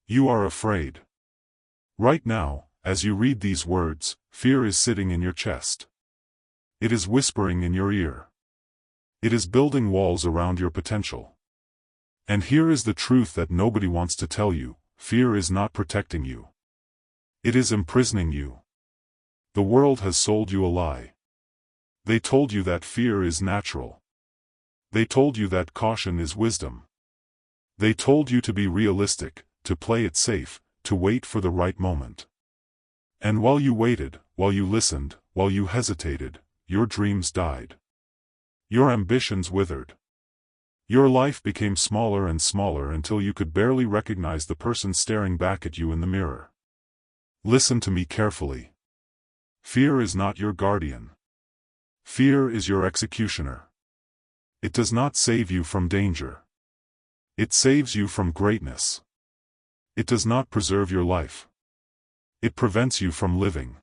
You are afraid. Right now, as you read these words, fear is sitting in your chest. It is whispering in your ear. It is building walls around your potential. And here is the truth that nobody wants to tell you: fear is not protecting you. It is imprisoning you. The world has sold you a lie. They told you that fear is natural. They told you that caution is wisdom. They told you to be realistic, to play it safe, to wait for the right moment. And while you waited, while you listened, while you hesitated, your dreams died. Your ambitions withered. Your life became smaller and smaller until you could barely recognize the person staring back at you in the mirror. Listen to me carefully. Fear is not your guardian. Fear is your executioner. It does not save you from danger. It saves you from greatness. It does not preserve your life. It prevents you from living.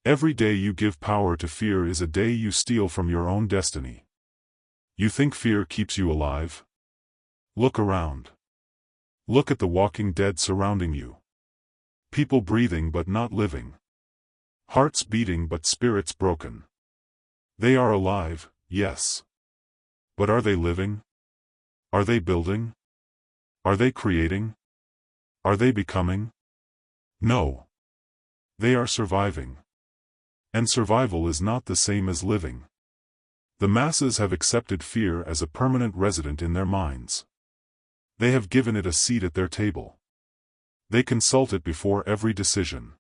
Every day you give power to fear is a day you steal from your own destiny. You think fear keeps you alive? Look around. Look at the walking dead surrounding you. People breathing but not living. Hearts beating but spirits broken. They are alive, yes. But are they living? Are they building? Are they creating? Are they becoming? No. They are surviving. And survival is not the same as living. The masses have accepted fear as a permanent resident in their minds. They have given it a seat at their table. They consult it before every decision.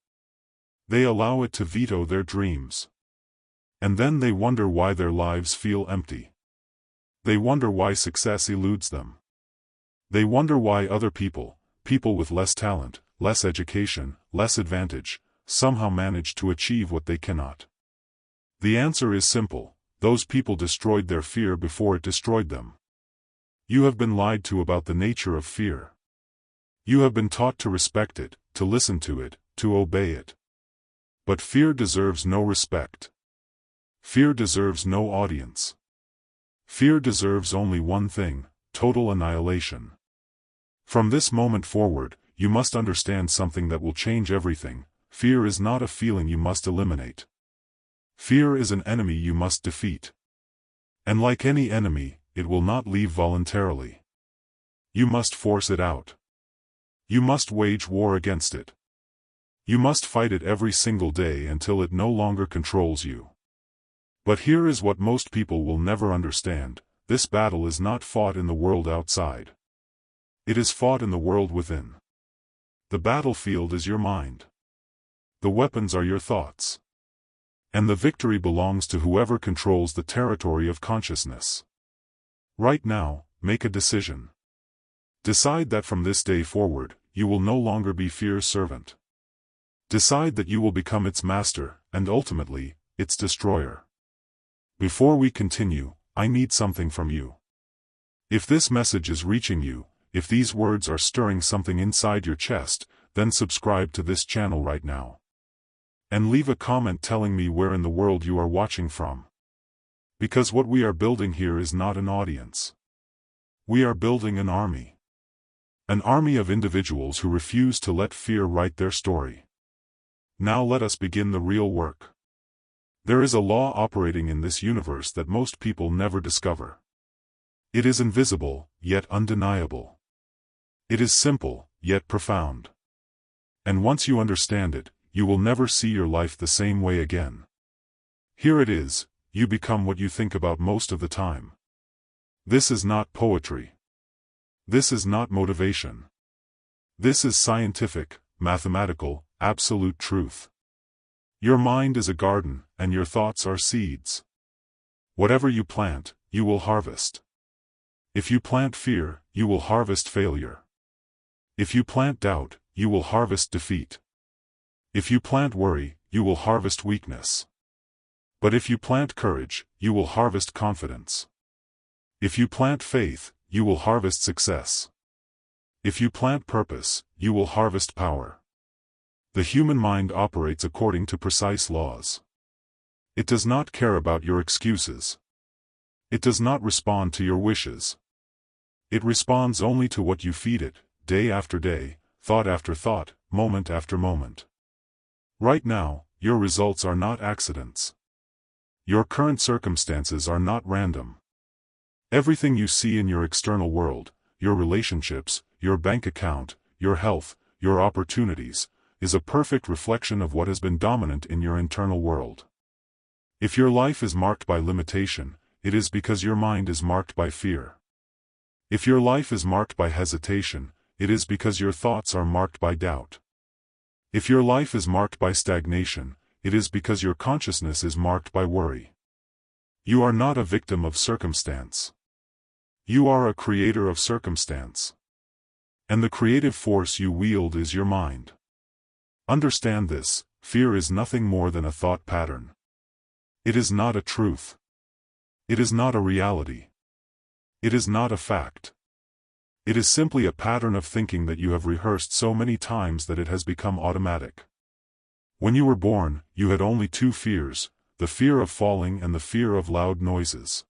They allow it to veto their dreams. And then they wonder why their lives feel empty. They wonder why success eludes them. They wonder why other people with less talent, less education, less advantage, somehow manage to achieve what they cannot. The answer is simple: those people destroyed their fear before it destroyed them. You have been lied to about the nature of fear. You have been taught to respect it, to listen to it, to obey it. But fear deserves no respect. Fear deserves no audience. Fear deserves only one thing: total annihilation. From this moment forward, you must understand something that will change everything. Fear is not a feeling you must eliminate. Fear is an enemy you must defeat. And like any enemy, it will not leave voluntarily. You must force it out. You must wage war against it. You must fight it every single day until it no longer controls you. But here is what most people will never understand: this battle is not fought in the world outside. It is fought in the world within. The battlefield is your mind. The weapons are your thoughts. And the victory belongs to whoever controls the territory of consciousness. Right now, make a decision. Decide that from this day forward, you will no longer be fear's servant. Decide that you will become its master, and ultimately, its destroyer. Before we continue, I need something from you. If this message is reaching you, if these words are stirring something inside your chest, then subscribe to this channel right now. And leave a comment telling me where in the world you are watching from. Because what we are building here is not an audience. We are building an army. An army of individuals who refuse to let fear write their story. Now let us begin the real work. There is a law operating in this universe that most people never discover. It is invisible, yet undeniable. It is simple, yet profound. And once you understand it, you will never see your life the same way again. Here it is: you become what you think about most of the time. This is not poetry. This is not motivation. This is scientific, mathematical, absolute truth. Your mind is a garden, and your thoughts are seeds. Whatever you plant, you will harvest. If you plant fear, you will harvest failure. If you plant doubt, you will harvest defeat. If you plant worry, you will harvest weakness. But if you plant courage, you will harvest confidence. If you plant faith, you will harvest success. If you plant purpose, you will harvest power. The human mind operates according to precise laws. It does not care about your excuses. It does not respond to your wishes. It responds only to what you feed it, day after day, thought after thought, moment after moment. Right now, your results are not accidents. Your current circumstances are not random. Everything you see in your external world, your relationships, your bank account, your health, your opportunities, is a perfect reflection of what has been dominant in your internal world. If your life is marked by limitation, it is because your mind is marked by fear. If your life is marked by hesitation, it is because your thoughts are marked by doubt. If your life is marked by stagnation, it is because your consciousness is marked by worry. You are not a victim of circumstance. You are a creator of circumstance. And the creative force you wield is your mind. Understand this: fear is nothing more than a thought pattern. It is not a truth. It is not a reality. It is not a fact. It is simply a pattern of thinking that you have rehearsed so many times that it has become automatic. When you were born, you had only two fears: the fear of falling and the fear of loud noises.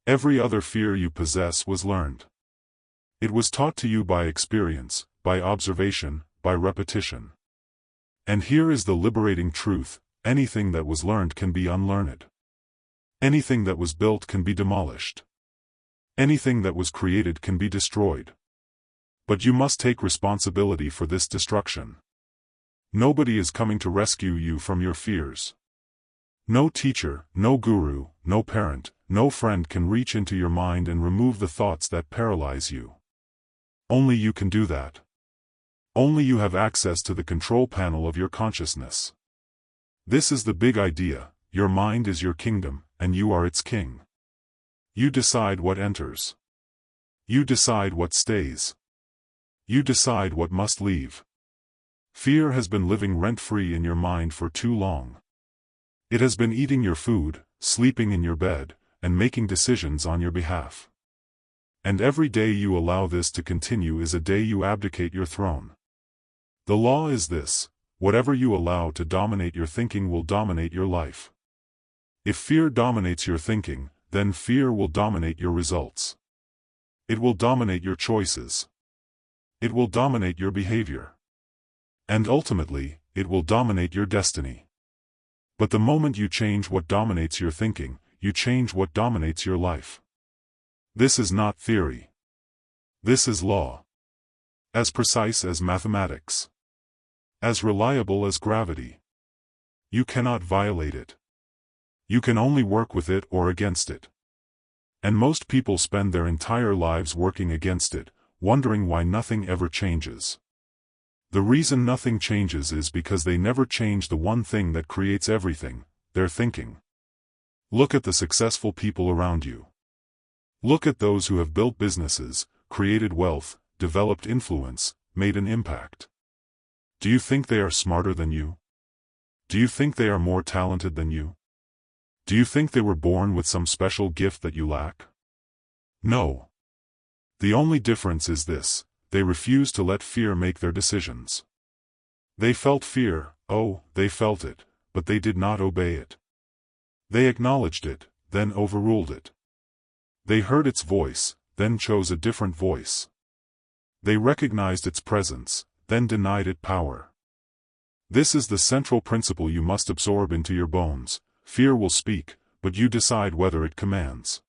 Every other fear you possess was learned. It was taught to you by experience, by observation, by repetition. And here is the liberating truth: anything that was learned can be unlearned. Anything that was built can be demolished. Anything that was created can be destroyed. But you must take responsibility for this destruction. Nobody is coming to rescue you from your fears. No teacher, no guru, no parent, no friend can reach into your mind and remove the thoughts that paralyze you. Only you can do that. Only you have access to the control panel of your consciousness. This is the big idea: your mind is your kingdom, and you are its king. You decide what enters. You decide what stays. You decide what must leave. Fear has been living rent-free in your mind for too long. It has been eating your food, sleeping in your bed, and making decisions on your behalf. And every day you allow this to continue is a day you abdicate your throne. The law is this: whatever you allow to dominate your thinking will dominate your life. If fear dominates your thinking, then fear will dominate your results. It will dominate your choices. It will dominate your behavior. And ultimately, it will dominate your destiny. But the moment you change what dominates your thinking, you change what dominates your life. This is not theory. This is law. As precise as mathematics. As reliable as gravity. You cannot violate it. You can only work with it or against it. And most people spend their entire lives working against it, wondering why nothing ever changes. The reason nothing changes is because they never change the one thing that creates everything: their thinking. Look at the successful people around you. Look at those who have built businesses, created wealth, developed influence, made an impact. Do you think they are smarter than you? Do you think they are more talented than you? Do you think they were born with some special gift that you lack? No. The only difference is this: they refuse to let fear make their decisions. They felt fear, oh, they felt it, but they did not obey it. They acknowledged it, then overruled it. They heard its voice, then chose a different voice. They recognized its presence, then denied it power. This is the central principle you must absorb into your bones: fear will speak, but you decide whether it commands.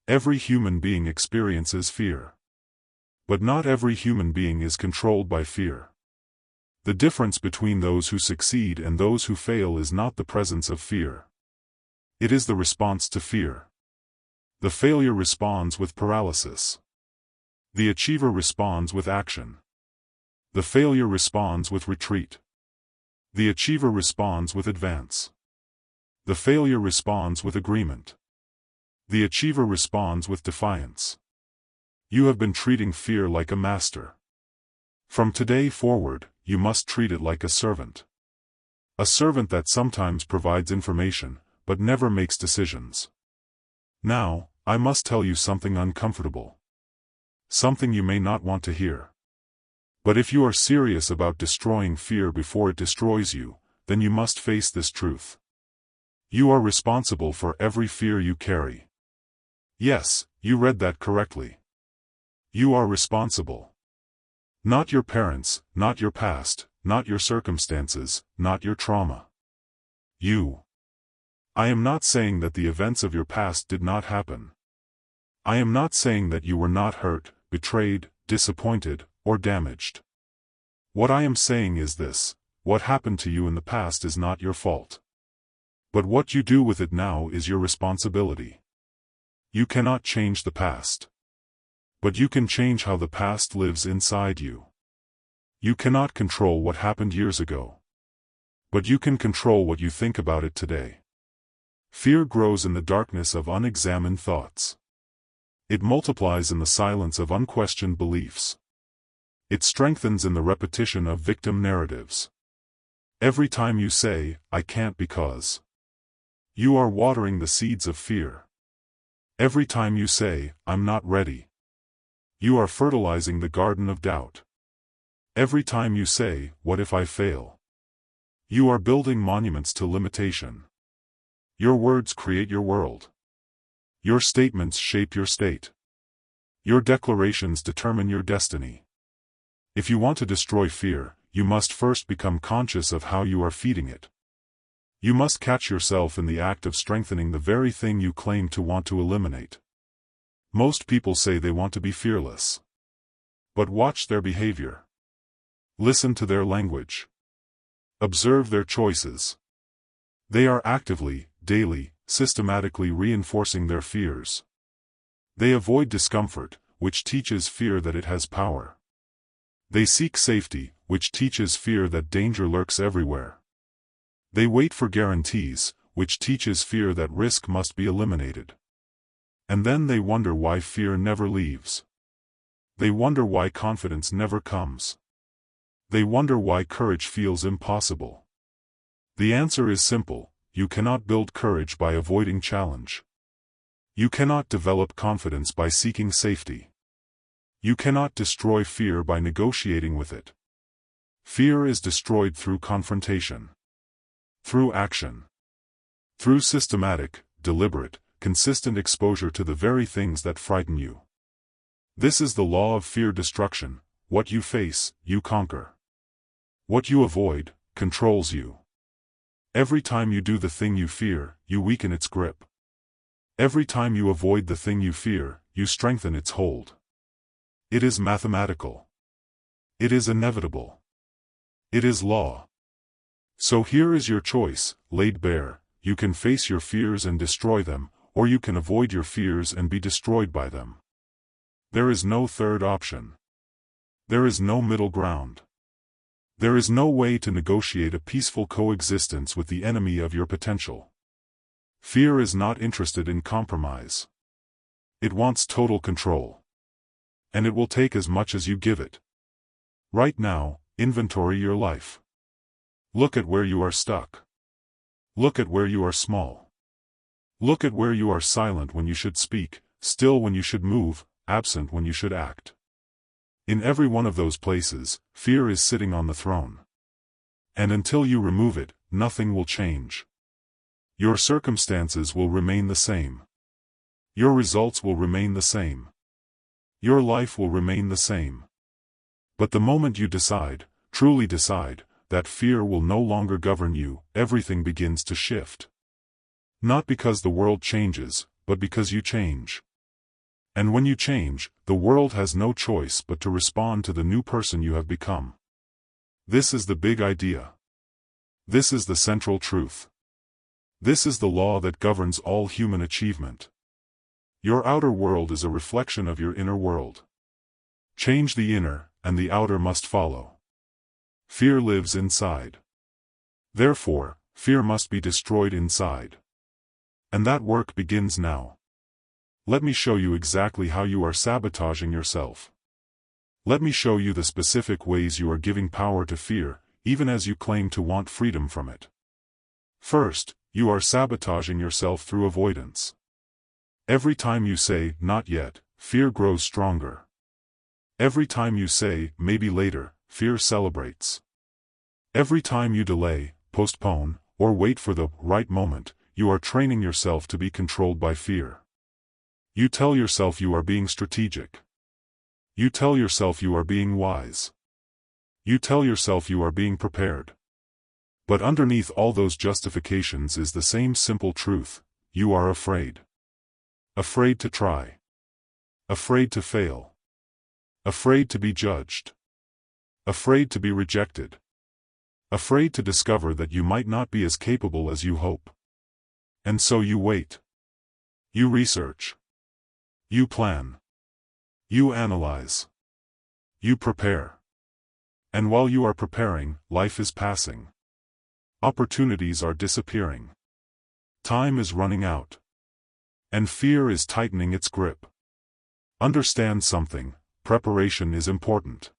Every human being experiences fear. But not every human being is controlled by fear. The difference between those who succeed and those who fail is not the presence of fear. It is the response to fear. The failure responds with paralysis. The achiever responds with action. The failure responds with retreat. The achiever responds with advance. The failure responds with agreement. The achiever responds with defiance. You have been treating fear like a master. From today forward, you must treat it like a servant. A servant that sometimes provides information, but never makes decisions. Now, I must tell you something uncomfortable. Something you may not want to hear. But if you are serious about destroying fear before it destroys you, then you must face this truth. You are responsible for every fear you carry. Yes, you read that correctly. You are responsible. Not your parents, not your past, not your circumstances, not your trauma. You. I am not saying that the events of your past did not happen. I am not saying that you were not hurt, betrayed, disappointed, or damaged. What I am saying is this: what happened to you in the past is not your fault. But what you do with it now is your responsibility. You cannot change the past. But you can change how the past lives inside you. You cannot control what happened years ago. But you can control what you think about it today. Fear grows in the darkness of unexamined thoughts. It multiplies in the silence of unquestioned beliefs. It strengthens in the repetition of victim narratives. Every time you say, "I can't because," you are watering the seeds of fear. Every time you say, "I'm not ready," you are fertilizing the garden of doubt. Every time you say, "What if I fail?" you are building monuments to limitation. Your words create your world. Your statements shape your state. Your declarations determine your destiny. If you want to destroy fear, you must first become conscious of how you are feeding it. You must catch yourself in the act of strengthening the very thing you claim to want to eliminate. Most people say they want to be fearless. But watch their behavior. Listen to their language. Observe their choices. They are actively, daily, systematically reinforcing their fears. They avoid discomfort, which teaches fear that it has power. They seek safety, which teaches fear that danger lurks everywhere. They wait for guarantees, which teaches fear that risk must be eliminated. And then they wonder why fear never leaves. They wonder why confidence never comes. They wonder why courage feels impossible. The answer is simple: you cannot build courage by avoiding challenge. You cannot develop confidence by seeking safety. You cannot destroy fear by negotiating with it. Fear is destroyed through confrontation. Through action. Through systematic, deliberate, consistent exposure to the very things that frighten you. This is the law of fear destruction: what you face, you conquer. What you avoid, controls you. Every time you do the thing you fear, you weaken its grip. Every time you avoid the thing you fear, you strengthen its hold. It is mathematical. It is inevitable. It is law. So here is your choice, laid bare: you can face your fears and destroy them, or you can avoid your fears and be destroyed by them. There is no third option. There is no middle ground. There is no way to negotiate a peaceful coexistence with the enemy of your potential. Fear is not interested in compromise. It wants total control. And it will take as much as you give it. Right now, inventory your life. Look at where you are stuck. Look at where you are small. Look at where you are silent when you should speak, still when you should move, absent when you should act. In every one of those places, fear is sitting on the throne. And until you remove it, nothing will change. Your circumstances will remain the same. Your results will remain the same. Your life will remain the same. But the moment you decide, truly decide, that fear will no longer govern you, everything begins to shift. Not because the world changes, but because you change. And when you change, the world has no choice but to respond to the new person you have become. This is the big idea. This is the central truth. This is the law that governs all human achievement. Your outer world is a reflection of your inner world. Change the inner, and the outer must follow. Fear lives inside. Therefore, fear must be destroyed inside. And that work begins now. Let me show you exactly how you are sabotaging yourself. Let me show you the specific ways you are giving power to fear, even as you claim to want freedom from it. First, you are sabotaging yourself through avoidance. Every time you say, "not yet," fear grows stronger. Every time you say, "maybe later," fear celebrates. Every time you delay, postpone, or wait for the right moment, you are training yourself to be controlled by fear. You tell yourself you are being strategic. You tell yourself you are being wise. You tell yourself you are being prepared. But underneath all those justifications is the same simple truth: you are afraid. Afraid to try. Afraid to fail. Afraid to be judged. Afraid to be rejected. Afraid to discover that you might not be as capable as you hope. And so you wait. You research. You plan. You analyze. You prepare. And while you are preparing, life is passing. Opportunities are disappearing. Time is running out. And fear is tightening its grip. Understand something: preparation is important.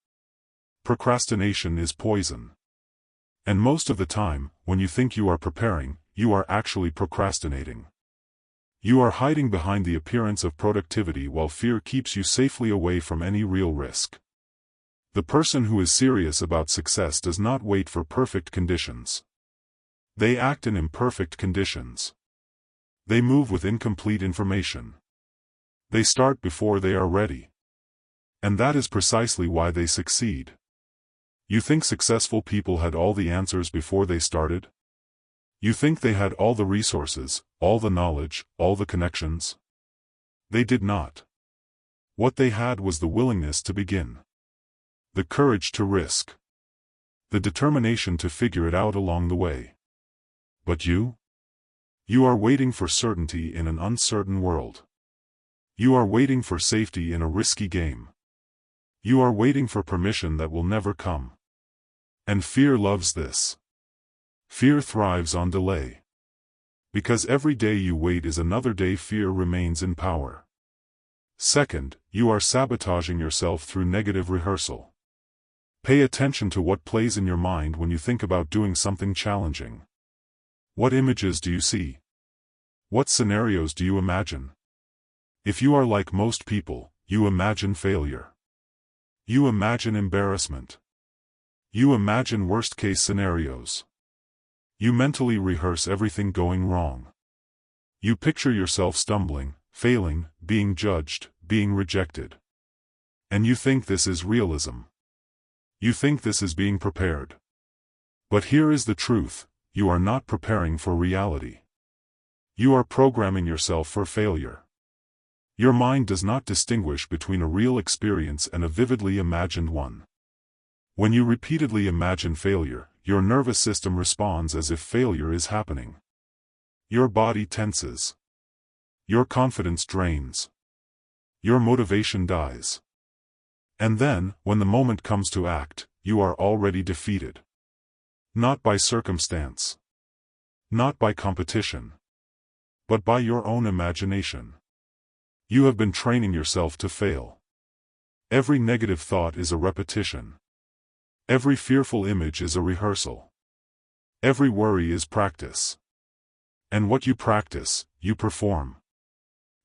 Procrastination is poison. And most of the time, when you think you are preparing, you are actually procrastinating. You are hiding behind the appearance of productivity while fear keeps you safely away from any real risk. The person who is serious about success does not wait for perfect conditions. They act in imperfect conditions. They move with incomplete information. They start before they are ready. And that is precisely why they succeed. You think successful people had all the answers before they started? You think they had all the resources, all the knowledge, all the connections? They did not. What they had was the willingness to begin. The courage to risk. The determination to figure it out along the way. But you? You are waiting for certainty in an uncertain world. You are waiting for safety in a risky game. You are waiting for permission that will never come. And fear loves this. Fear thrives on delay. Because every day you wait is another day fear remains in power. Second, you are sabotaging yourself through negative rehearsal. Pay attention to what plays in your mind when you think about doing something challenging. What images do you see? What scenarios do you imagine? If you are like most people, you imagine failure. You imagine embarrassment. You imagine worst-case scenarios. You mentally rehearse everything going wrong. You picture yourself stumbling, failing, being judged, being rejected. And you think this is realism. You think this is being prepared. But here is the truth: you are not preparing for reality. You are programming yourself for failure. Your mind does not distinguish between a real experience and a vividly imagined one. When you repeatedly imagine failure, your nervous system responds as if failure is happening. Your body tenses. Your confidence drains. Your motivation dies. And then, when the moment comes to act, you are already defeated. Not by circumstance. Not by competition. But by your own imagination. You have been training yourself to fail. Every negative thought is a repetition. Every fearful image is a rehearsal. Every worry is practice. And what you practice, you perform.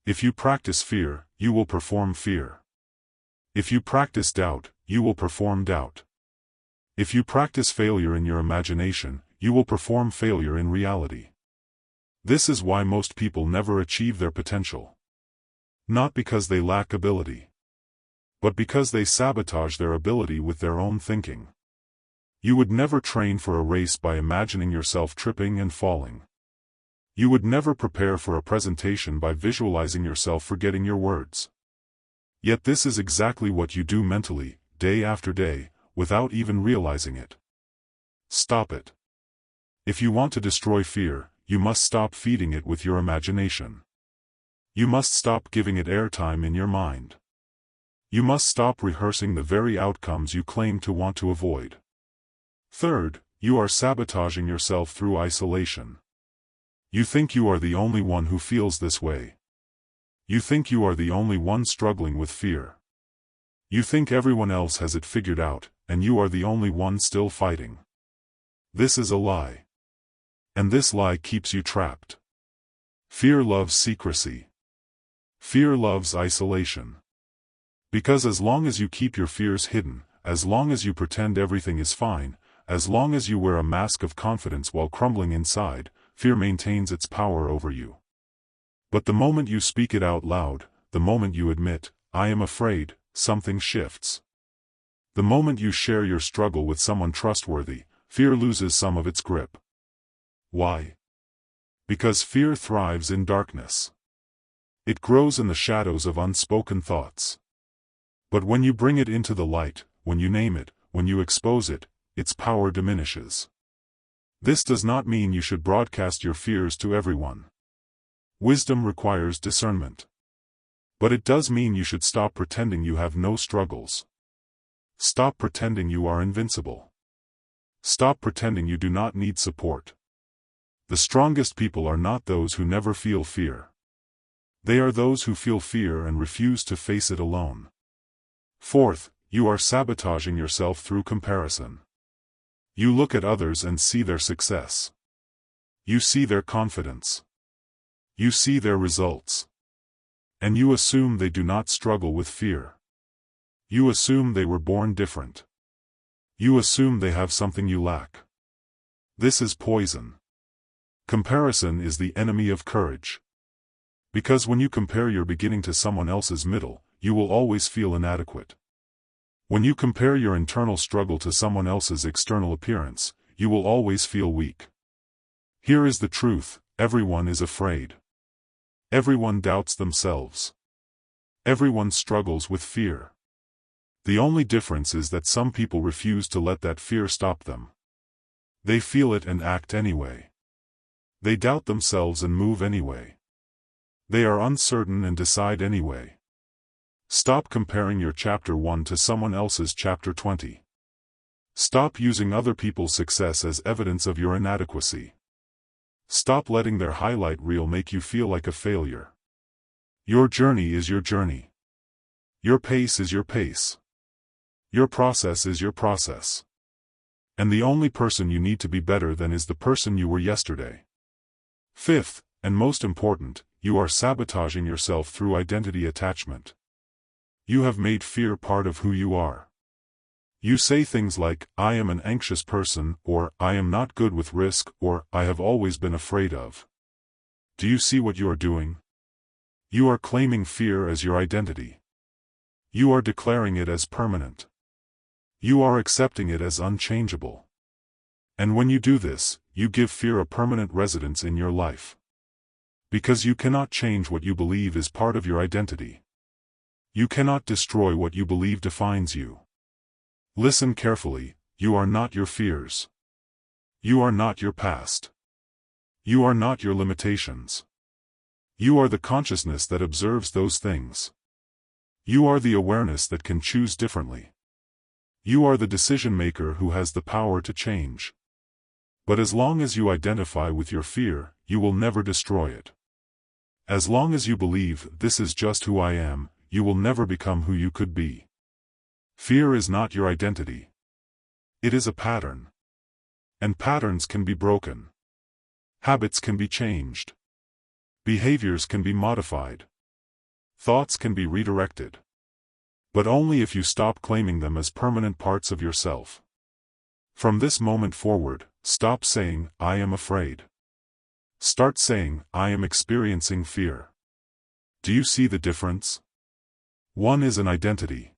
If you practice fear, you will perform fear. If you practice doubt, you will perform doubt. If you practice failure in your imagination, you will perform failure in reality. This is why most people never achieve their potential. Not because they lack ability, but because they sabotage their ability with their own thinking. You would never train for a race by imagining yourself tripping and falling. You would never prepare for a presentation by visualizing yourself forgetting your words. Yet this is exactly what you do mentally, day after day, without even realizing it. Stop it. If you want to destroy fear, you must stop feeding it with your imagination. You must stop giving it airtime in your mind. You must stop rehearsing the very outcomes you claim to want to avoid. Third, you are sabotaging yourself through isolation. You think you are the only one who feels this way. You think you are the only one struggling with fear. You think everyone else has it figured out, and you are the only one still fighting. This is a lie. And this lie keeps you trapped. Fear loves secrecy. Fear loves isolation. Because as long as you keep your fears hidden, as long as you pretend everything is fine, as long as you wear a mask of confidence while crumbling inside, fear maintains its power over you. But the moment you speak it out loud, the moment you admit, "I am afraid," something shifts. The moment you share your struggle with someone trustworthy, fear loses some of its grip. Why? Because fear thrives in darkness. It grows in the shadows of unspoken thoughts. But when you bring it into the light, when you name it, when you expose it, its power diminishes. This does not mean you should broadcast your fears to everyone. Wisdom requires discernment. But it does mean you should stop pretending you have no struggles. Stop pretending you are invincible. Stop pretending you do not need support. The strongest people are not those who never feel fear. They are those who feel fear and refuse to face it alone. Fourth, you are sabotaging yourself through comparison. You look at others and see their success. You see their confidence. You see their results. And you assume they do not struggle with fear. You assume they were born different. You assume they have something you lack. This is poison. Comparison is the enemy of courage. Because when you compare your beginning to someone else's middle, you will always feel inadequate. When you compare your internal struggle to someone else's external appearance, you will always feel weak. Here is the truth: everyone is afraid. Everyone doubts themselves. Everyone struggles with fear. The only difference is that some people refuse to let that fear stop them. They feel it and act anyway. They doubt themselves and move anyway. They are uncertain and decide anyway. Stop comparing your chapter 1 to someone else's chapter 20. Stop using other people's success as evidence of your inadequacy. Stop letting their highlight reel make you feel like a failure. Your journey is your journey. Your pace is your pace. Your process is your process. And the only person you need to be better than is the person you were yesterday. Fifth, and most important, you are sabotaging yourself through identity attachment. You have made fear part of who you are. You say things like, "I am an anxious person," or "I am not good with risk," or "I have always been afraid of." Do you see what you are doing? You are claiming fear as your identity. You are declaring it as permanent. You are accepting it as unchangeable. And when you do this, you give fear a permanent residence in your life. Because you cannot change what you believe is part of your identity. You cannot destroy what you believe defines you. Listen carefully: you are not your fears. You are not your past. You are not your limitations. You are the consciousness that observes those things. You are the awareness that can choose differently. You are the decision maker who has the power to change. But as long as you identify with your fear, you will never destroy it. As long as you believe, "This is just who I am," you will never become who you could be. Fear is not your identity. It is a pattern. And patterns can be broken. Habits can be changed. Behaviors can be modified. Thoughts can be redirected. But only if you stop claiming them as permanent parts of yourself. From this moment forward, stop saying, "I am afraid." Start saying, "I am experiencing fear." Do you see the difference? One is an identity.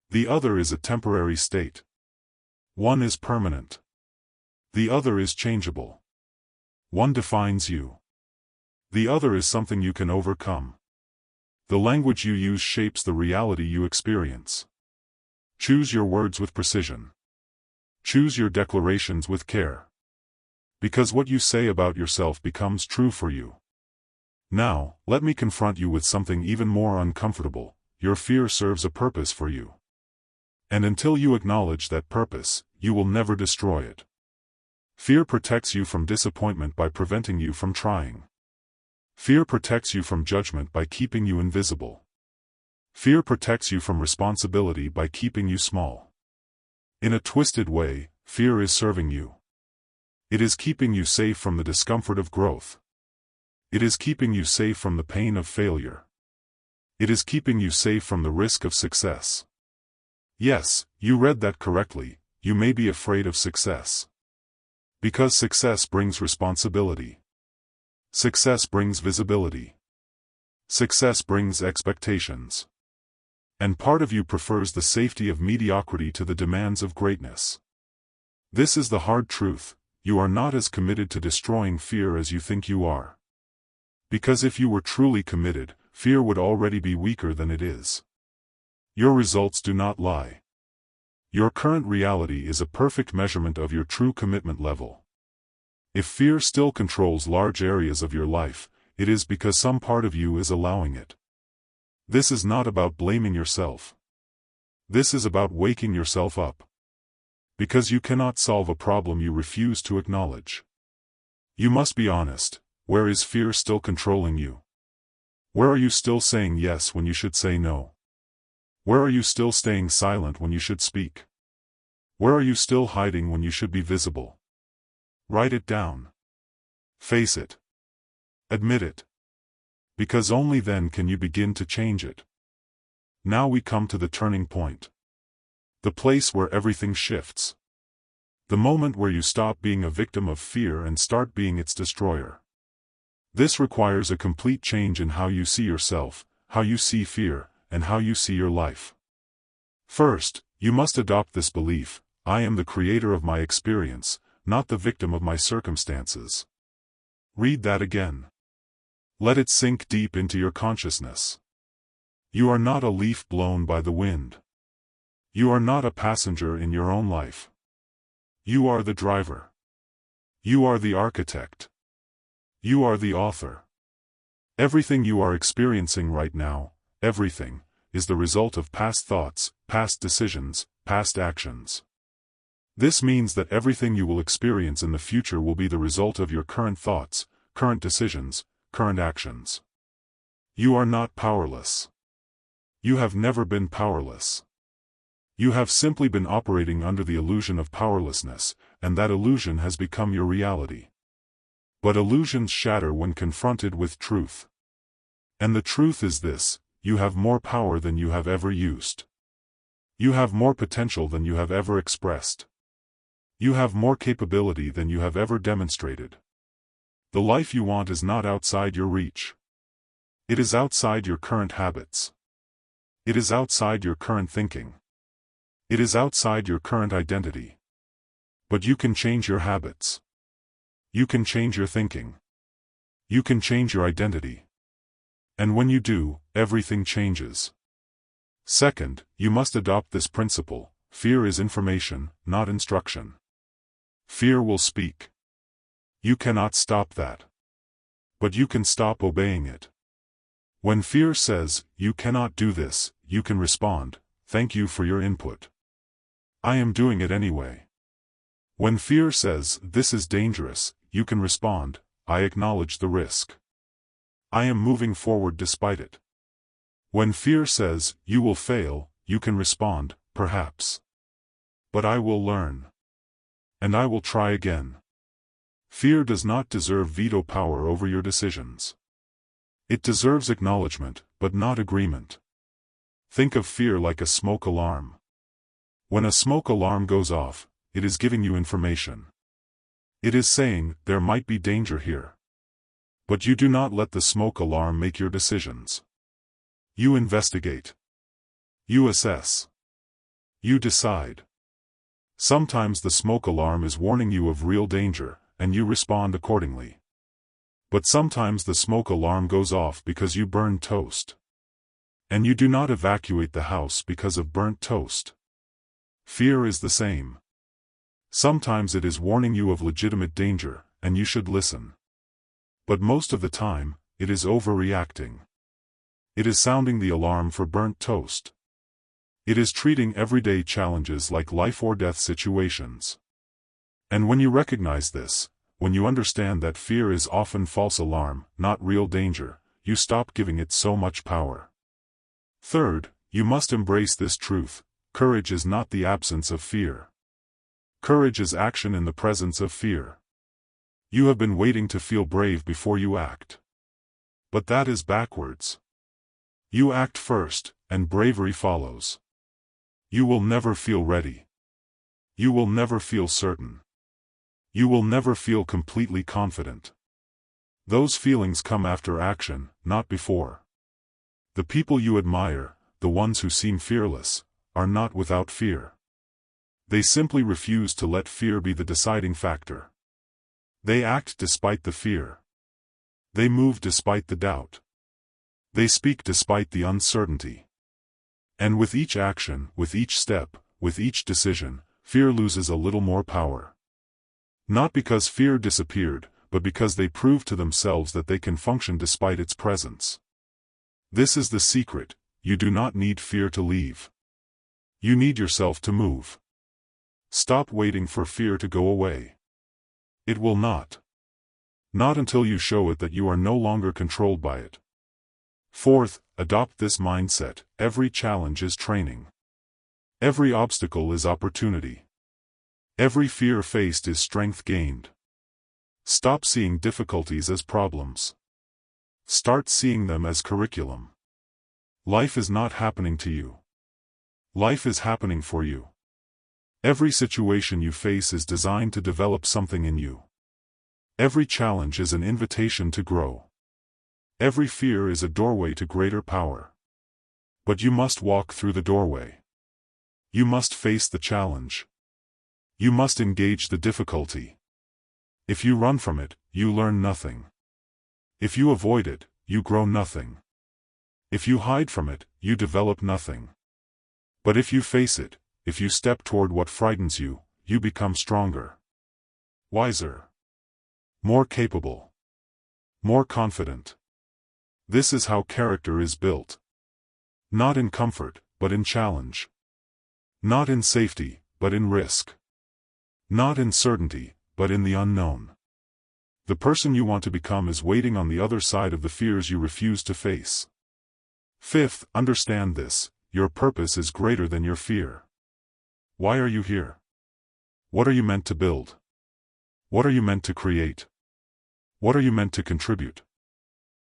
The other is a temporary state. One is permanent. The other is changeable. One defines you. The other is something you can overcome. The language you use shapes the reality you experience. Choose your words with precision. Choose your declarations with care. Because what you say about yourself becomes true for you. Now, let me confront you with something even more uncomfortable: your fear serves a purpose for you. And until you acknowledge that purpose, you will never destroy it. Fear protects you from disappointment by preventing you from trying. Fear protects you from judgment by keeping you invisible. Fear protects you from responsibility by keeping you small. In a twisted way, fear is serving you. It is keeping you safe from the discomfort of growth. It is keeping you safe from the pain of failure. It is keeping you safe from the risk of success. Yes, you read that correctly: you may be afraid of success. Because success brings responsibility. Success brings visibility. Success brings expectations. And part of you prefers the safety of mediocrity to the demands of greatness. This is the hard truth: you are not as committed to destroying fear as you think you are. Because if you were truly committed, fear would already be weaker than it is. Your results do not lie. Your current reality is a perfect measurement of your true commitment level. If fear still controls large areas of your life, it is because some part of you is allowing it. This is not about blaming yourself. This is about waking yourself up. Because you cannot solve a problem you refuse to acknowledge. You must be honest. Where is fear still controlling you? Where are you still saying yes when you should say no? Where are you still staying silent when you should speak? Where are you still hiding when you should be visible? Write it down. Face it. Admit it. Because only then can you begin to change it. Now we come to the turning point. The place where everything shifts. The moment where you stop being a victim of fear and start being its destroyer. This requires a complete change in how you see yourself, how you see fear, and how you see your life. First, you must adopt this belief: I am the creator of my experience, not the victim of my circumstances. Read that again. Let it sink deep into your consciousness. You are not a leaf blown by the wind. You are not a passenger in your own life. You are the driver. You are the architect. You are the author. Everything you are experiencing right now, everything, is the result of past thoughts, past decisions, past actions. This means that everything you will experience in the future will be the result of your current thoughts, current decisions, current actions. You are not powerless. You have never been powerless. You have simply been operating under the illusion of powerlessness, and that illusion has become your reality. But illusions shatter when confronted with truth. And the truth is this: you have more power than you have ever used. You have more potential than you have ever expressed. You have more capability than you have ever demonstrated. The life you want is not outside your reach. It is outside your current habits. It is outside your current thinking. It is outside your current identity. But you can change your habits. You can change your thinking. You can change your identity. And when you do, everything changes. Second, you must adopt this principle: fear is information, not instruction. Fear will speak. You cannot stop that. But you can stop obeying it. When fear says, "You cannot do this," you can respond, "Thank you for your input. I am doing it anyway." When fear says, "This is dangerous," you can respond, "I acknowledge the risk. I am moving forward despite it." When fear says, "You will fail," you can respond, "Perhaps. But I will learn. And I will try again." Fear does not deserve veto power over your decisions. It deserves acknowledgement, but not agreement. Think of fear like a smoke alarm. When a smoke alarm goes off, it is giving you information. It is saying, there might be danger here. But you do not let the smoke alarm make your decisions. You investigate. You assess. You decide. Sometimes the smoke alarm is warning you of real danger, and you respond accordingly. But sometimes the smoke alarm goes off because you burn toast. And you do not evacuate the house because of burnt toast. Fear is the same. Sometimes it is warning you of legitimate danger, and you should listen. But most of the time, it is overreacting. It is sounding the alarm for burnt toast. It is treating everyday challenges like life or death situations. And when you recognize this, when you understand that fear is often false alarm, not real danger, you stop giving it so much power. Third, you must embrace this truth: courage is not the absence of fear. Courage is action in the presence of fear. You have been waiting to feel brave before you act. But that is backwards. You act first, and bravery follows. You will never feel ready. You will never feel certain. You will never feel completely confident. Those feelings come after action, not before. The people you admire, the ones who seem fearless, are not without fear. They simply refuse to let fear be the deciding factor. They act despite the fear. They move despite the doubt. They speak despite the uncertainty. And with each action, with each step, with each decision, fear loses a little more power. Not because fear disappeared, but because they prove to themselves that they can function despite its presence. This is the secret: you do not need fear to leave. You need yourself to move. Stop waiting for fear to go away. It will not. Not until you show it that you are no longer controlled by it. Fourth, adopt this mindset: every challenge is training. Every obstacle is opportunity. Every fear faced is strength gained. Stop seeing difficulties as problems. Start seeing them as curriculum. Life is not happening to you. Life is happening for you. Every situation you face is designed to develop something in you. Every challenge is an invitation to grow. Every fear is a doorway to greater power. But you must walk through the doorway. You must face the challenge. You must engage the difficulty. If you run from it, you learn nothing. If you avoid it, you grow nothing. If you hide from it, you develop nothing. But if you face it, if you step toward what frightens you, you become stronger, wiser, more capable, more confident. This is how character is built. Not in comfort, but in challenge. Not in safety, but in risk. Not in certainty, but in the unknown. The person you want to become is waiting on the other side of the fears you refuse to face. Fifth, understand this: your purpose is greater than your fear. Why are you here? What are you meant to build? What are you meant to create? What are you meant to contribute?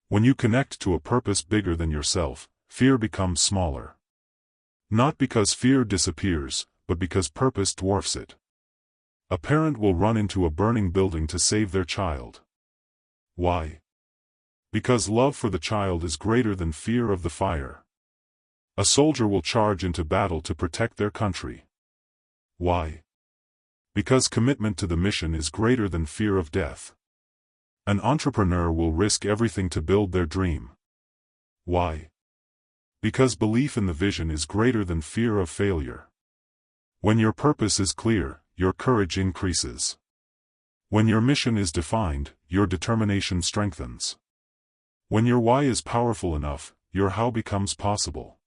When you connect to a purpose bigger than yourself, fear becomes smaller. Not because fear disappears, but because purpose dwarfs it. A parent will run into a burning building to save their child. Why? Because love for the child is greater than fear of the fire. A soldier will charge into battle to protect their country. Why? Because commitment to the mission is greater than fear of death. An entrepreneur will risk everything to build their dream. Why? Because belief in the vision is greater than fear of failure. When your purpose is clear, your courage increases. When your mission is defined, your determination strengthens. When your why is powerful enough, your how becomes possible.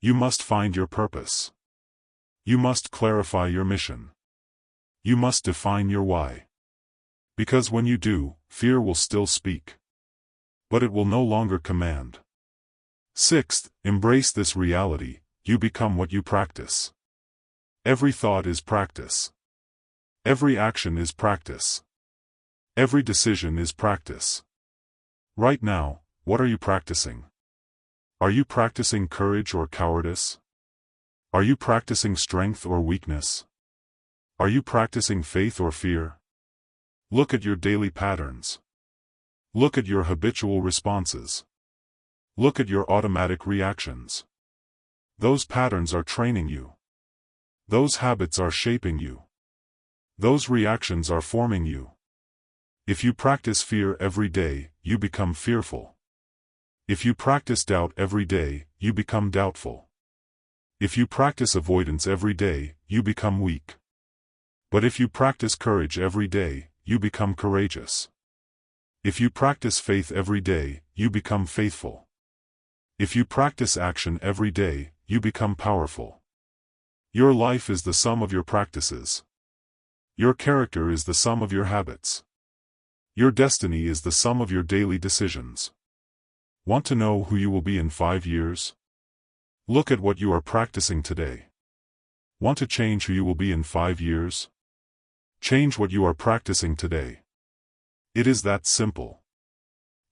You must find your purpose. You must clarify your mission. You must define your why. Because when you do, fear will still speak. But it will no longer command. Sixth, embrace this reality: you become what you practice. Every thought is practice. Every action is practice. Every decision is practice. Right now, what are you practicing? Are you practicing courage or cowardice? Are you practicing strength or weakness? Are you practicing faith or fear? Look at your daily patterns. Look at your habitual responses. Look at your automatic reactions. Those patterns are training you. Those habits are shaping you. Those reactions are forming you. If you practice fear every day, you become fearful. If you practice doubt every day, you become doubtful. If you practice avoidance every day, you become weak. But if you practice courage every day, you become courageous. If you practice faith every day, you become faithful. If you practice action every day, you become powerful. Your life is the sum of your practices. Your character is the sum of your habits. Your destiny is the sum of your daily decisions. Want to know who you will be in 5 years? Look at what you are practicing today. Want to change who you will be in 5 years? Change what you are practicing today. It is that simple.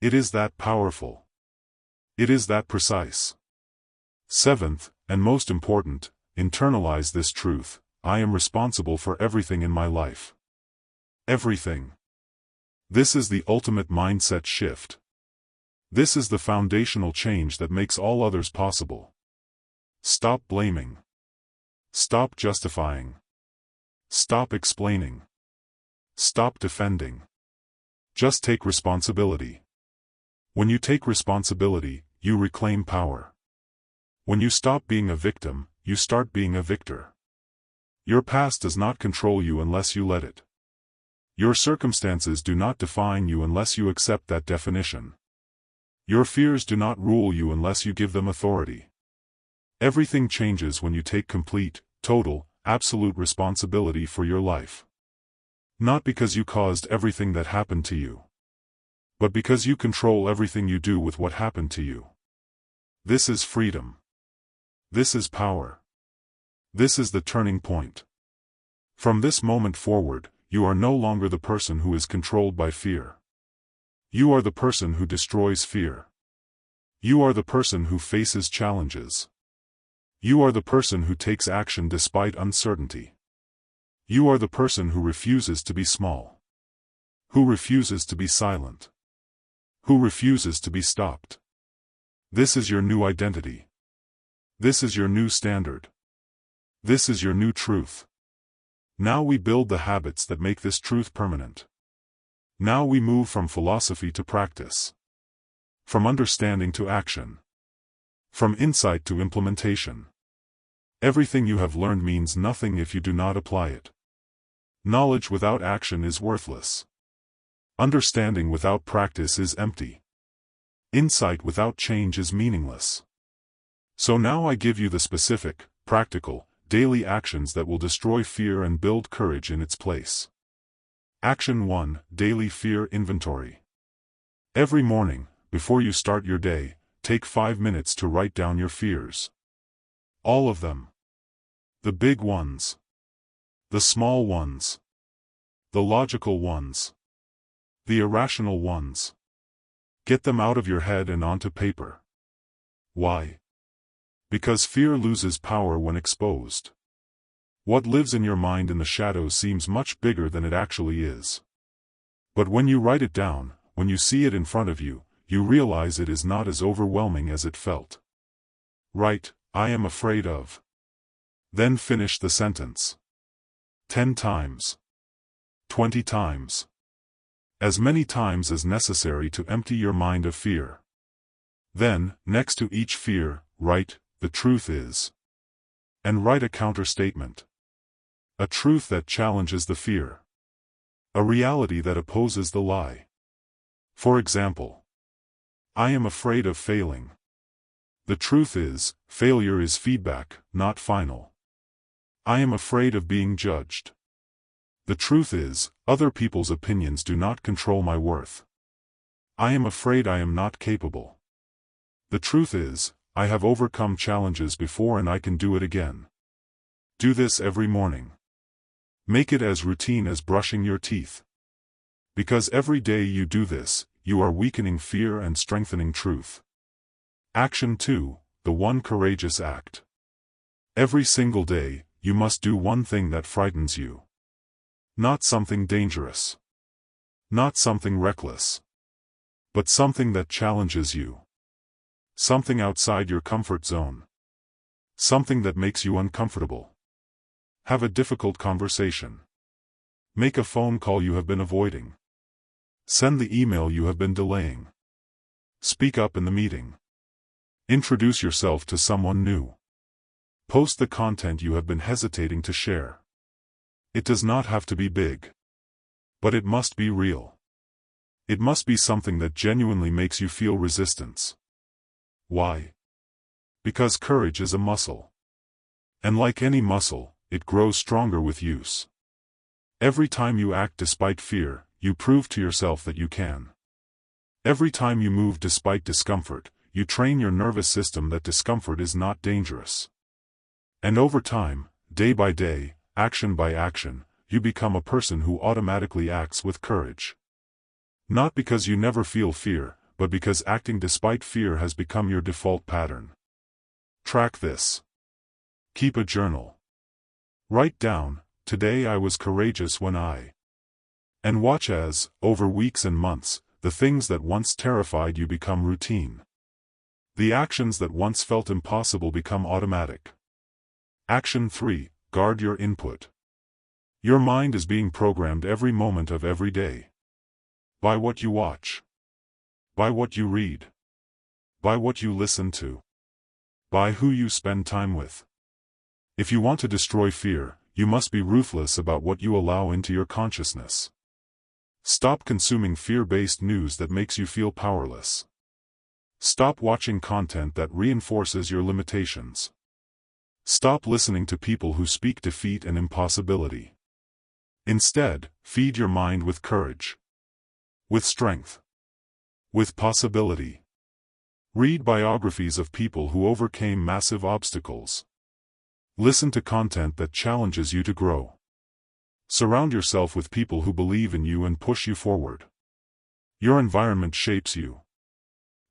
It is that powerful. It is that precise. Seventh, and most important, internalize this truth: I am responsible for everything in my life. Everything. This is the ultimate mindset shift. This is the foundational change that makes all others possible. Stop blaming. Stop justifying. Stop explaining. Stop defending. Just take responsibility. When you take responsibility, you reclaim power. When you stop being a victim, you start being a victor. Your past does not control you unless you let it. Your circumstances do not define you unless you accept that definition. Your fears do not rule you unless you give them authority. Everything changes when you take complete, total, absolute responsibility for your life. Not because you caused everything that happened to you, but because you control everything you do with what happened to you. This is freedom. This is power. This is the turning point. From this moment forward, you are no longer the person who is controlled by fear. You are the person who destroys fear. You are the person who faces challenges. You are the person who takes action despite uncertainty. You are the person who refuses to be small. Who refuses to be silent. Who refuses to be stopped. This is your new identity. This is your new standard. This is your new truth. Now we build the habits that make this truth permanent. Now we move from philosophy to practice. From understanding to action. From insight to implementation. Everything you have learned means nothing if you do not apply it. Knowledge without action is worthless. Understanding without practice is empty. Insight without change is meaningless. So now I give you the specific, practical, daily actions that will destroy fear and build courage in its place. Action 1. Daily Fear Inventory. Every morning, before you start your day, take 5 minutes to write down your fears. All of them. The big ones. The small ones. The logical ones. The irrational ones. Get them out of your head and onto paper. Why? Because fear loses power when exposed. What lives in your mind in the shadows seems much bigger than it actually is. But when you write it down, when you see it in front of you, you realize it is not as overwhelming as it felt. Write, I am afraid of. Then finish the sentence. 10 times. 20 times. As many times as necessary to empty your mind of fear. Then, next to each fear, write, the truth is. And write a counter-statement. A truth that challenges the fear. A reality that opposes the lie. For example, I am afraid of failing. The truth is, failure is feedback, not final. I am afraid of being judged. The truth is, other people's opinions do not control my worth. I am afraid I am not capable. The truth is, I have overcome challenges before and I can do it again. Do this every morning. Make it as routine as brushing your teeth. Because every day you do this, you are weakening fear and strengthening truth. Action 2, the one courageous act. Every single day, you must do one thing that frightens you. Not something dangerous. Not something reckless. But something that challenges you. Something outside your comfort zone. Something that makes you uncomfortable. Have a difficult conversation. Make a phone call you have been avoiding. Send the email you have been delaying. Speak up in the meeting. Introduce yourself to someone new. Post the content you have been hesitating to share. It does not have to be big. But it must be real. It must be something that genuinely makes you feel resistance. Why? Because courage is a muscle. And like any muscle, it grows stronger with use. Every time you act despite fear, you prove to yourself that you can. Every time you move despite discomfort, you train your nervous system that discomfort is not dangerous. And over time, day by day, action by action, you become a person who automatically acts with courage. Not because you never feel fear, but because acting despite fear has become your default pattern. Track this. Keep a journal. Write down, today I was courageous when I. And watch as, over weeks and months, the things that once terrified you become routine. The actions that once felt impossible become automatic. Action 3. Guard your input. Your mind is being programmed every moment of every day. By what you watch. By what you read. By what you listen to. By who you spend time with. If you want to destroy fear, you must be ruthless about what you allow into your consciousness. Stop consuming fear-based news that makes you feel powerless. Stop watching content that reinforces your limitations. Stop listening to people who speak defeat and impossibility. Instead, feed your mind with courage. With strength. With possibility. Read biographies of people who overcame massive obstacles. Listen to content that challenges you to grow. Surround yourself with people who believe in you and push you forward. Your environment shapes you.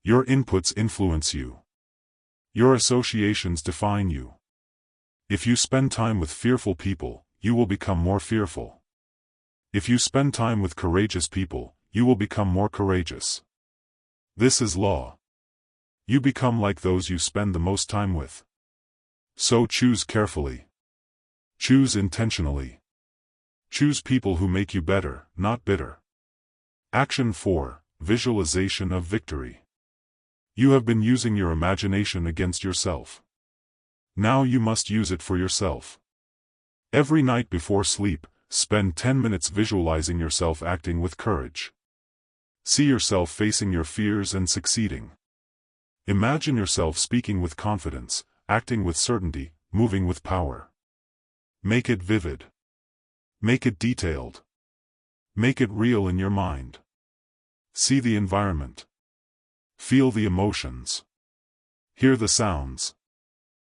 Your inputs influence you. Your associations define you. If you spend time with fearful people, you will become more fearful. If you spend time with courageous people, you will become more courageous. This is law. You become like those you spend the most time with. So choose carefully. Choose intentionally. Choose people who make you better, not bitter. Action 4. Visualization of victory. You have been using your imagination against yourself. Now you must use it for yourself. Every night before sleep, spend 10 minutes visualizing yourself acting with courage. See yourself facing your fears and succeeding. Imagine yourself speaking with confidence, acting with certainty, moving with power. Make it vivid. Make it detailed. Make it real in your mind. See the environment. Feel the emotions. Hear the sounds.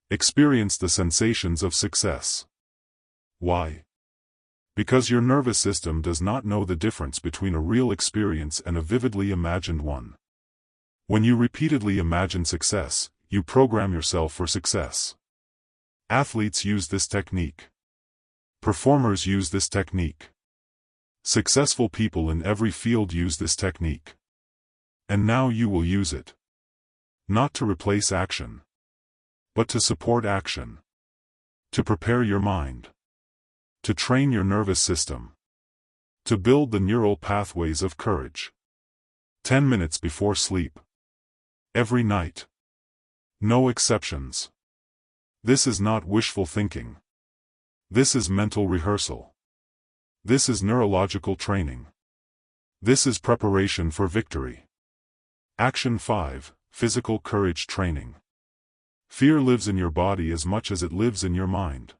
Experience the sensations of success. Why? Because your nervous system does not know the difference between a real experience and a vividly imagined one. When you repeatedly imagine success, you program yourself for success. Athletes use this technique. Performers use this technique. Successful people in every field use this technique. And now you will use it. Not to replace action, but to support action. To prepare your mind. To train your nervous system. To build the neural pathways of courage. 10 minutes before sleep. Every night. No exceptions. This is not wishful thinking. This is mental rehearsal. This is neurological training. This is preparation for victory. Action 5. Physical courage training. Fear lives in your body as much as it lives in your mind.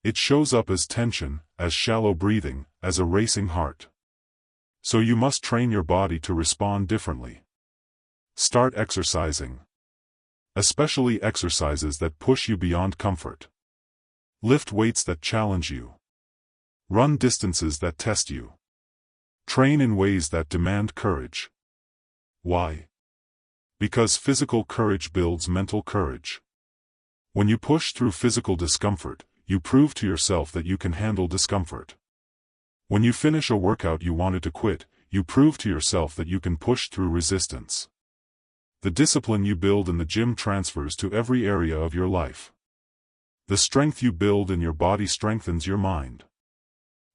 It shows up as tension, as shallow breathing, as a racing heart. So you must train your body to respond differently. Start exercising. Especially exercises that push you beyond comfort. Lift weights that challenge you. Run distances that test you. Train in ways that demand courage. Why? Because physical courage builds mental courage. When you push through physical discomfort, you prove to yourself that you can handle discomfort. When you finish a workout you wanted to quit, you prove to yourself that you can push through resistance. The discipline you build in the gym transfers to every area of your life. The strength you build in your body strengthens your mind.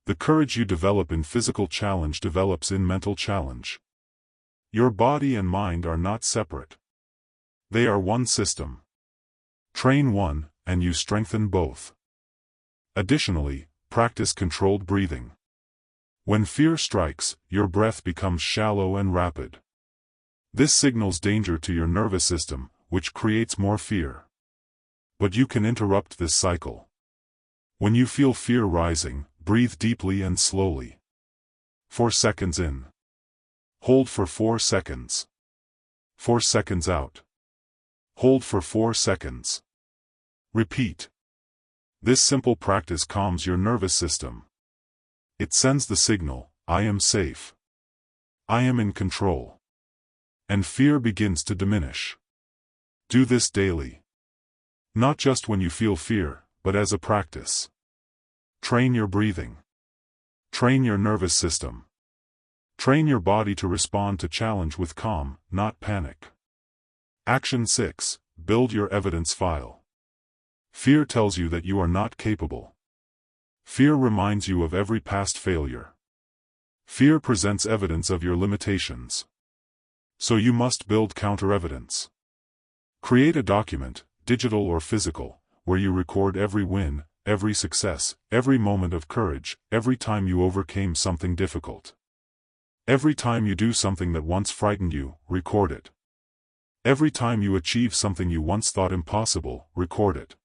The courage you develop in physical challenge develops in mental challenge. Your body and mind are not separate. They are one system. Train one, and you strengthen both. Additionally, practice controlled breathing. When fear strikes, your breath becomes shallow and rapid. This signals danger to your nervous system, which creates more fear. But you can interrupt this cycle. When you feel fear rising, breathe deeply and slowly. 4 seconds in. Hold for 4 seconds. 4 seconds out. Hold for 4 seconds. Repeat. This simple practice calms your nervous system. It sends the signal, I am safe. I am in control. And fear begins to diminish. Do this daily. Not just when you feel fear, but as a practice. Train your breathing. Train your nervous system. Train your body to respond to challenge with calm, not panic. Action 6. Build your evidence file. Fear tells you that you are not capable. Fear reminds you of every past failure. Fear presents evidence of your limitations. So you must build counter-evidence. Create a document, digital or physical, where you record every win, every success, every moment of courage, every time you overcame something difficult. Every time you do something that once frightened you, record it. Every time you achieve something you once thought impossible, record it.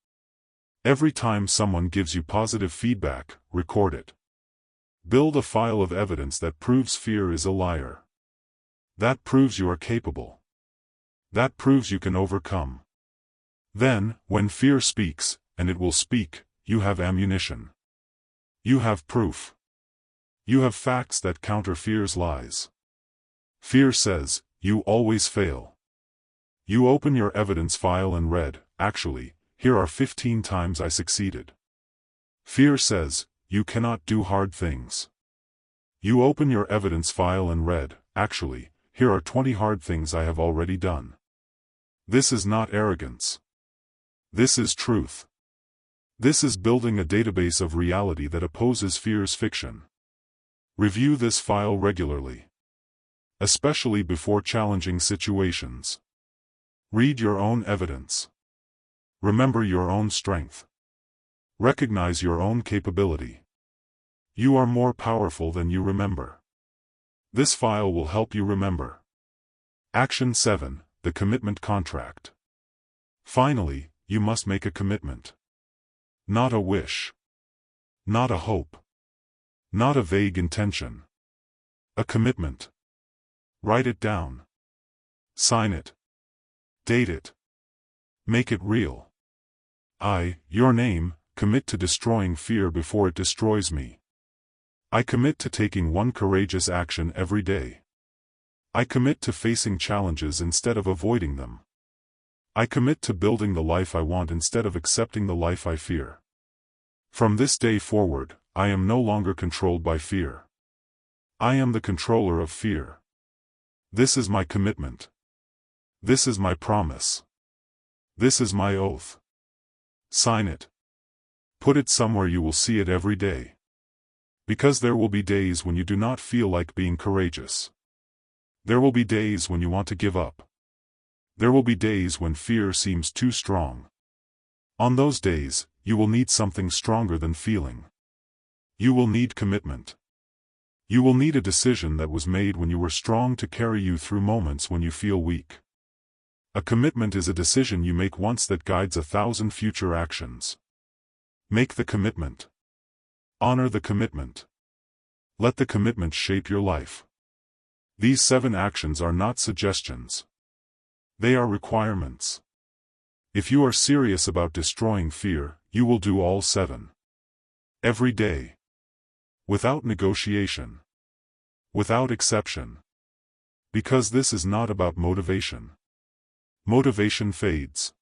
Every time someone gives you positive feedback, record it. Build a file of evidence that proves fear is a liar. That proves you are capable. That proves you can overcome. Then, when fear speaks, and it will speak, you have ammunition. You have proof. You have facts that counter fear's lies. Fear says, you always fail. You open your evidence file and read, actually, here are 15 times I succeeded. Fear says, you cannot do hard things. You open your evidence file and read, actually, here are 20 hard things I have already done. This is not arrogance. This is truth. This is building a database of reality that opposes fear's fiction. Review this file regularly. Especially before challenging situations. Read your own evidence. Remember your own strength. Recognize your own capability. You are more powerful than you remember. This file will help you remember. Action 7. The commitment contract. Finally, you must make a commitment. Not a wish. Not a hope. Not a vague intention. A commitment. Write it down. Sign it. Date it. Make it real. I, your name, commit to destroying fear before it destroys me. I commit to taking one courageous action every day. I commit to facing challenges instead of avoiding them. I commit to building the life I want instead of accepting the life I fear. From this day forward, I am no longer controlled by fear. I am the controller of fear. This is my commitment. This is my promise. This is my oath. Sign it. Put it somewhere you will see it every day. Because there will be days when you do not feel like being courageous. There will be days when you want to give up. There will be days when fear seems too strong. On those days, you will need something stronger than feeling. You will need commitment. You will need a decision that was made when you were strong to carry you through moments when you feel weak. A commitment is a decision you make once that guides 1,000 future actions. Make the commitment. Honor the commitment. Let the commitment shape your life. These 7 actions are not suggestions. They are requirements. If you are serious about destroying fear, you will do all 7. Every day. Without negotiation. Without exception. Because this is not about motivation. Motivation fades.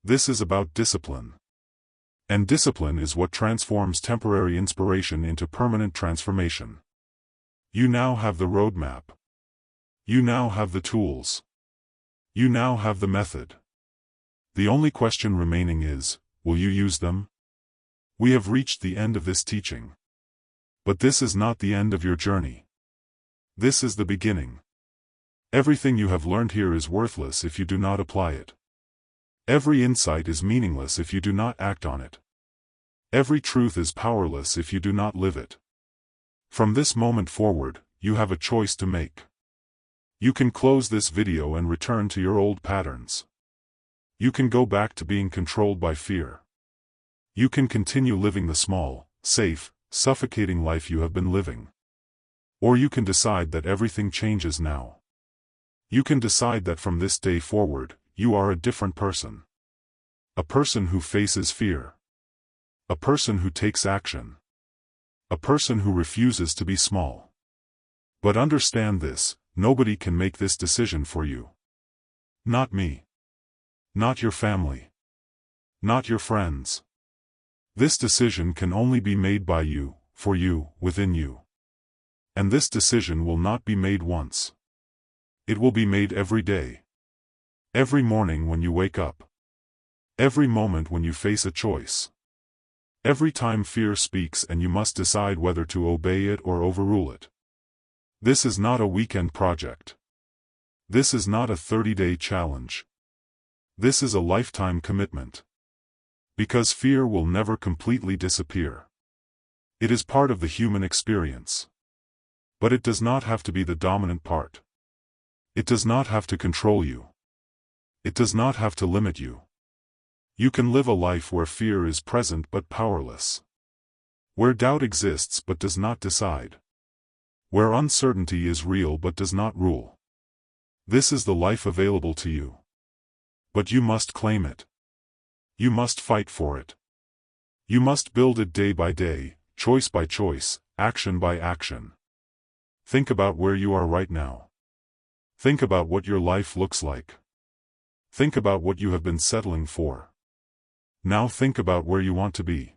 This is about discipline. And discipline is what transforms temporary inspiration into permanent transformation. You now have the roadmap. You now have the tools. You now have the method. The only question remaining is, will you use them? We have reached the end of this teaching. But this is not the end of your journey. This is the beginning. Everything you have learned here is worthless if you do not apply it. Every insight is meaningless if you do not act on it. Every truth is powerless if you do not live it. From this moment forward, you have a choice to make. You can close this video and return to your old patterns. You can go back to being controlled by fear. You can continue living the small, safe, suffocating life you have been living. Or you can decide that everything changes now. You can decide that from this day forward, you are a different person. A person who faces fear. A person who takes action. A person who refuses to be small. But understand this, nobody can make this decision for you. Not me. Not your family. Not your friends. This decision can only be made by you, for you, within you. And this decision will not be made once. It will be made every day. Every morning when you wake up. Every moment when you face a choice. Every time fear speaks and you must decide whether to obey it or overrule it. This is not a weekend project. This is not a 30-day challenge. This is a lifetime commitment. Because fear will never completely disappear. It is part of the human experience. But it does not have to be the dominant part. It does not have to control you. It does not have to limit you. You can live a life where fear is present but powerless. Where doubt exists but does not decide. Where uncertainty is real but does not rule. This is the life available to you. But you must claim it. You must fight for it. You must build it day by day, choice by choice, action by action. Think about where you are right now. Think about what your life looks like. Think about what you have been settling for. Now think about where you want to be.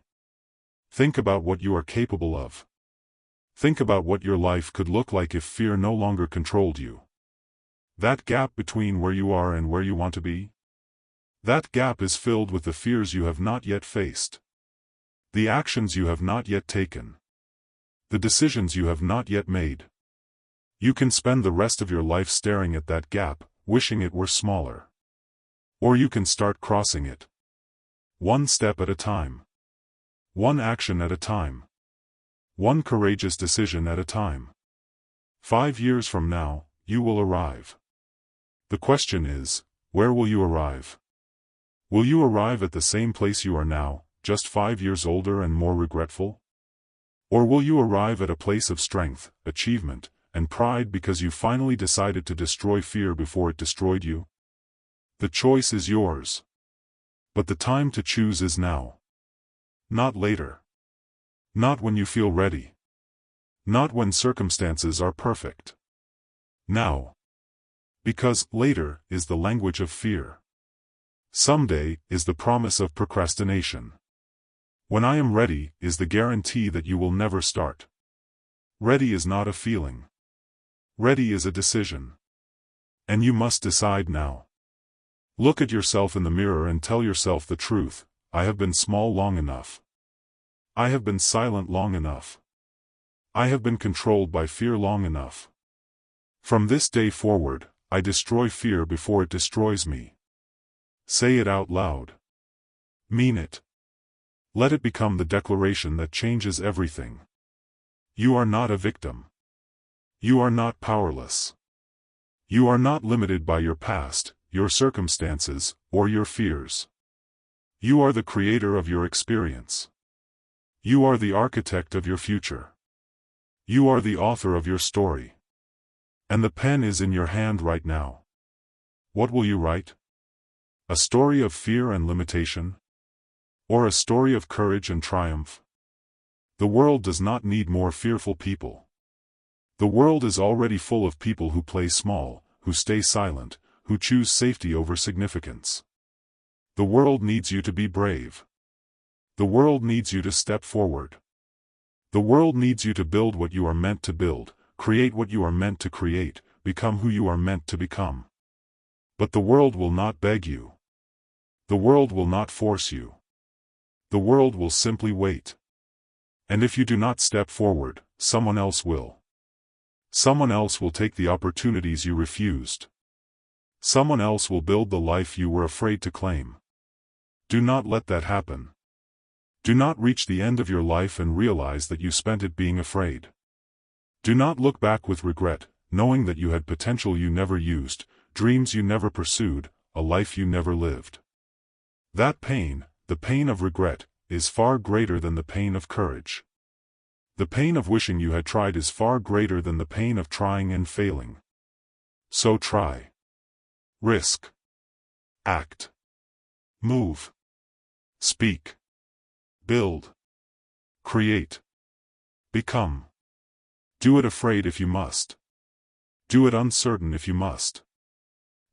Think about what you are capable of. Think about what your life could look like if fear no longer controlled you. That gap between where you are and where you want to be? That gap is filled with the fears you have not yet faced. The actions you have not yet taken. The decisions you have not yet made. You can spend the rest of your life staring at that gap, wishing it were smaller. Or you can start crossing it. One step at a time. One action at a time. One courageous decision at a time. 5 years from now, you will arrive. The question is, where will you arrive? Will you arrive at the same place you are now, just 5 years older and more regretful? Or will you arrive at a place of strength, achievement, and pride because you finally decided to destroy fear before it destroyed you? The choice is yours. But the time to choose is now. Not later. Not when you feel ready. Not when circumstances are perfect. Now. Because later is the language of fear. Someday is the promise of procrastination. When I am ready is the guarantee that you will never start. Ready is not a feeling. Ready is a decision. And you must decide now. Look at yourself in the mirror and tell yourself the truth. I have been small long enough. I have been silent long enough. I have been controlled by fear long enough. From this day forward, I destroy fear before it destroys me. Say it out loud. Mean it. Let it become the declaration that changes everything. You are not a victim. You are not powerless. You are not limited by your past, your circumstances, or your fears. You are the creator of your experience. You are the architect of your future. You are the author of your story. And the pen is in your hand right now. What will you write? A story of fear and limitation? Or a story of courage and triumph? The world does not need more fearful people. The world is already full of people who play small, who stay silent, who choose safety over significance. The world needs you to be brave. The world needs you to step forward. The world needs you to build what you are meant to build, create what you are meant to create, become who you are meant to become. But the world will not beg you. The world will not force you. The world will simply wait. And if you do not step forward, someone else will. Someone else will take the opportunities you refused. Someone else will build the life you were afraid to claim. Do not let that happen. Do not reach the end of your life and realize that you spent it being afraid. Do not look back with regret, knowing that you had potential you never used, dreams you never pursued, a life you never lived. That pain, the pain of regret, is far greater than the pain of courage. The pain of wishing you had tried is far greater than the pain of trying and failing. So try. Risk. Act. Move. Speak. Build. Create. Become. Do it afraid if you must. Do it uncertain if you must.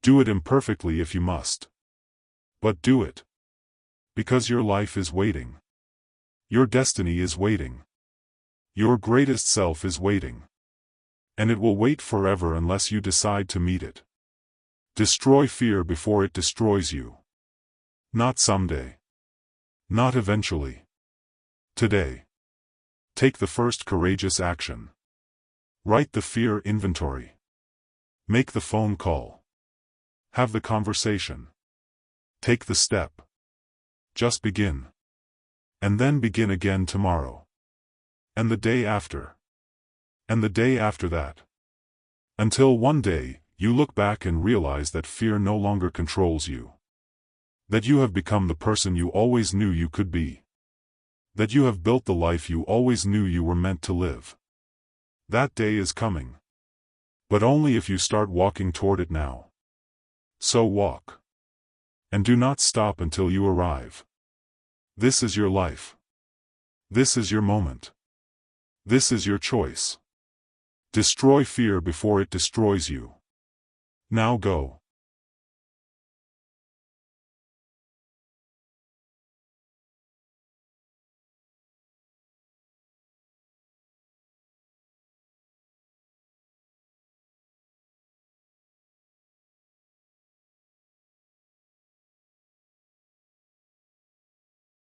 Do it imperfectly if you must. But do it. Because your life is waiting. Your destiny is waiting. Your greatest self is waiting. And it will wait forever unless you decide to meet it. Destroy fear before it destroys you. Not someday. Not eventually. Today. Take the first courageous action. Write the fear inventory. Make the phone call. Have the conversation. Take the step. Just begin. And then begin again tomorrow. And the day after. And the day after that. Until one day, you look back and realize that fear no longer controls you. That you have become the person you always knew you could be. That you have built the life you always knew you were meant to live. That day is coming. But only if you start walking toward it now. So walk. And do not stop until you arrive. This is your life. This is your moment. This is your choice. Destroy fear before it destroys you. Now go.